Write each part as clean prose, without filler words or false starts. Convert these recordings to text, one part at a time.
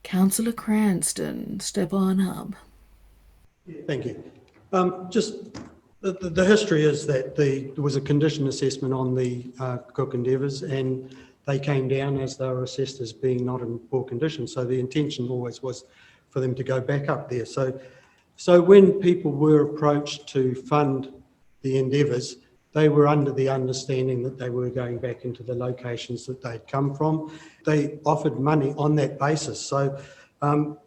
Councillor Cranston, step on up. Thank you. Just the history is that there was a condition assessment on the Cook Endeavours, and they came down as they were assessed as being not in poor condition. So the intention always was for them to go back up there. So when people were approached to fund the Endeavours, they were under the understanding that they were going back into the locations that they'd come from. They offered money on that basis. So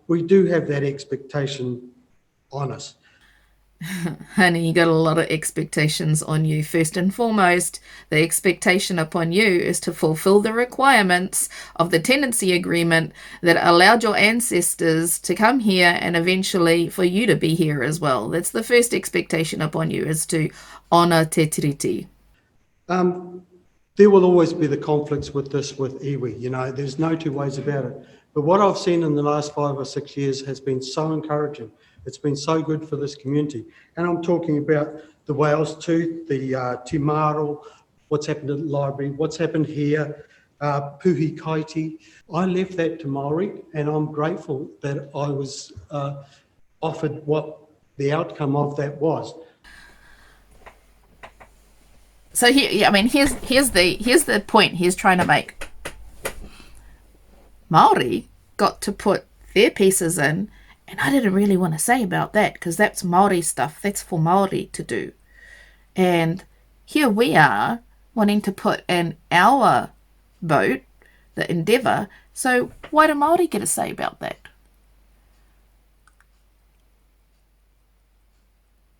we do have that expectation on us. Honey, you got a lot of expectations on you. First and foremost, the expectation upon you is to fulfill the requirements of the tenancy agreement that allowed your ancestors to come here and eventually for you to be here as well. That's the first expectation upon you, is to honour te tiriti. There will always be the conflicts with this with iwi, you know, there's no two ways about it. But what I've seen in the last 5 or 6 years has been so encouraging. It's been so good for this community. And I'm talking about the Wales Tooth, the Te Maro, what's happened at the library, what's happened here, Puhi Kaiti. I left that to Māori, and I'm grateful that I was offered what the outcome of that was. So here, I mean, here's the point he's trying to make. Māori got to put their pieces in, and I didn't really want to say about that because that's Māori stuff. That's for Māori to do. And here we are wanting to put in our boat, the Endeavour. So why do Māori get a say about that?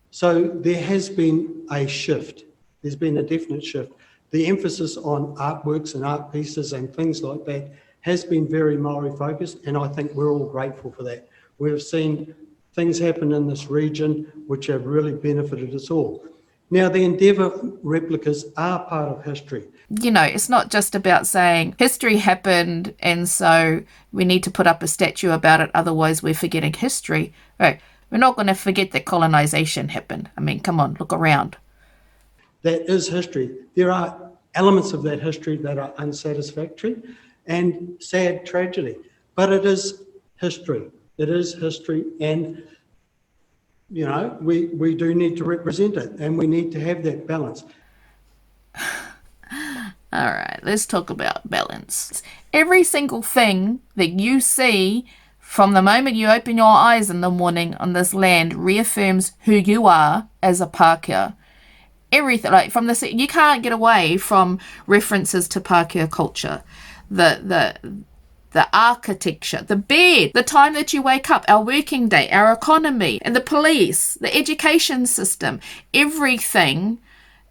So there has been a shift. There's been a definite shift. The emphasis on artworks and art pieces and things like that has been very Māori focused, and I think we're all grateful for that. We've seen things happen in this region which have really benefited us all. Now, the Endeavour replicas are part of history. You know, it's not just about saying history happened and so we need to put up a statue about it, otherwise we're forgetting history. Right. We're not going to forget that colonisation happened. I mean, come on, look around. That is history. There are elements of that history that are unsatisfactory and sad tragedy, but it is history. It is history, and you know, we do need to represent it, and we need to have that balance. All right, let's talk about balance. Every single thing that you see from the moment you open your eyes in the morning on this land reaffirms who you are as a Pākehā. Everything, like from the, you can't get away from references to Pākehā culture, the architecture, the bed, the time that you wake up, our working day, our economy, and the police, the education system. Everything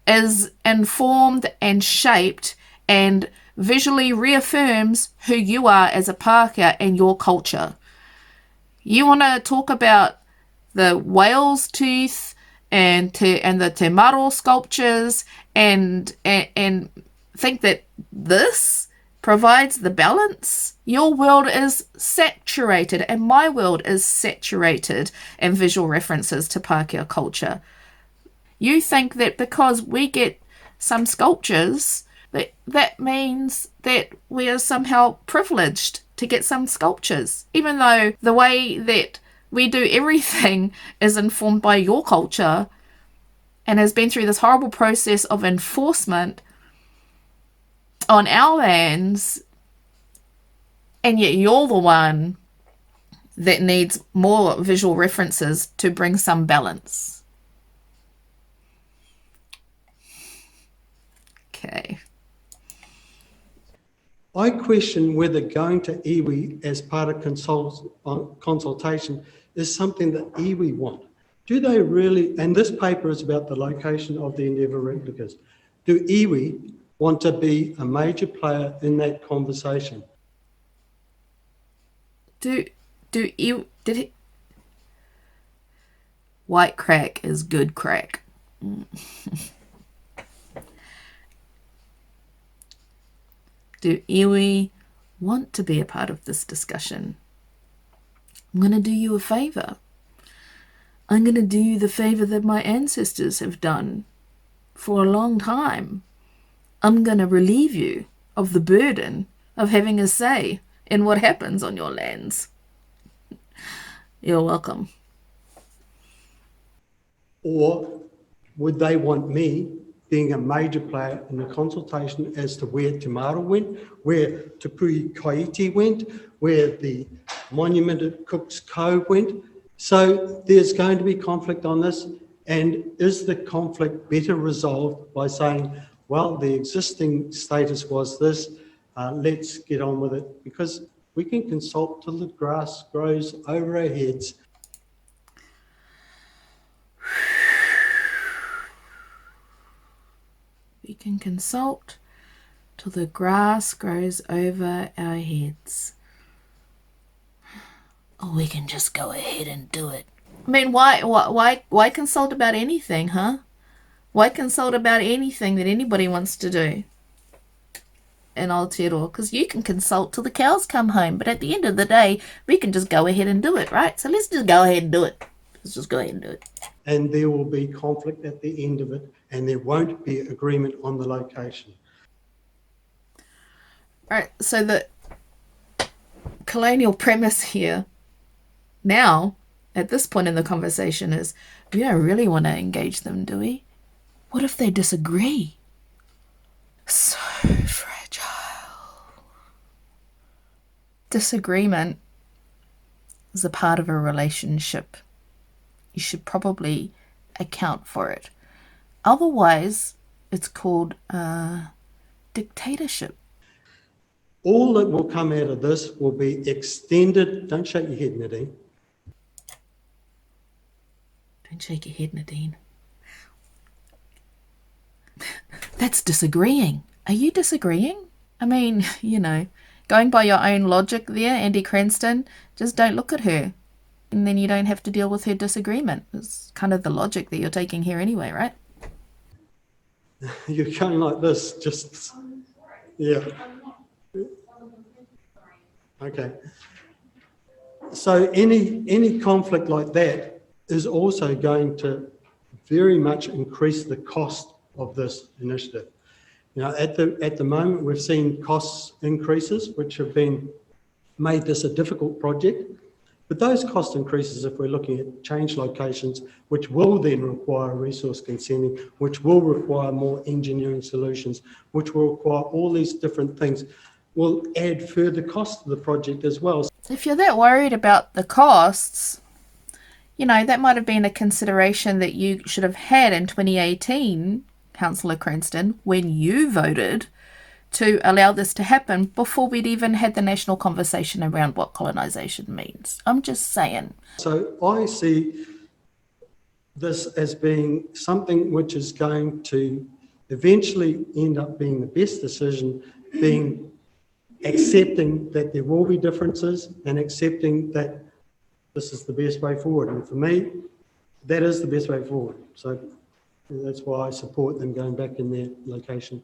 is informed and shaped and visually reaffirms who you are as a Pākehā and your culture. You want to talk about the Wales Tooth and the Te Maro sculptures and think that this provides the balance? Your world is saturated, and my world is saturated in visual references to Pākehā culture. You think that because we get some sculptures, that means that we are somehow privileged to get some sculptures, even though the way that we do everything is informed by your culture and has been through this horrible process of enforcement on our lands, and yet you're the one that needs more visual references to bring some balance. Okay. I question whether going to iwi as part of consultation is something that iwi want. Do they really, and this paper is about the location of the Endeavour replicas, do iwi want to be a major player in that conversation? White crack is good crack. Do iwi want to be a part of this discussion? I'm going to do you a favour. I'm going to do you the favour that my ancestors have done for a long time. I'm going to relieve you of the burden of having a say in what happens on your lands. You're welcome. Or would they want me being a major player in the consultation as to where Te Maro went, where Te Pui Kaiti went, where the monument at Cook's Cove went? So there's going to be conflict on this. And is the conflict better resolved by saying, well, the existing status was this, let's get on with it? Because we can consult till the grass grows over our heads. We can consult till the grass grows over our heads. Or we can just go ahead and do it. I mean, why consult about anything, huh? Why consult about anything that anybody wants to do in Aotearoa? Because you can consult till the cows come home, but at the end of the day, we can just go ahead and do it, right? So let's just go ahead and do it. Let's just go ahead and do it. And there will be conflict at the end of it, and there won't be agreement on the location. All right, so the colonial premise here now, at this point in the conversation, is we don't really want to engage them, do we? What if they disagree? So fragile. Disagreement is a part of a relationship. You should probably account for it. Otherwise, it's called dictatorship. All that will come out of this will be extended. Don't shake your head, Nadine. Don't shake your head, Nadine. That's disagreeing. Are you disagreeing? I mean, going by your own logic there, Andy Cranston, just don't look at her. And then you don't have to deal with her disagreement. It's kind of the logic that you're taking here anyway, right? You're going like this, just, yeah. Okay. So any conflict like that is also going to very much increase the cost of this initiative. At the moment, we've seen costs increases, which have made this a difficult project. But those cost increases, if we're looking at change locations, which will then require resource consenting, which will require more engineering solutions, which will require all these different things, will add further cost to the project as well. If you're that worried about the costs, that might have been a consideration that you should have had in 2018, Councillor Cranston, when you voted to allow this to happen before we'd even had the national conversation around what colonisation means. I'm just saying. So I see this as being something which is going to eventually end up being the best decision, being accepting that there will be differences and accepting that this is the best way forward. And for me, that is the best way forward. So that's why I support them going back in their location.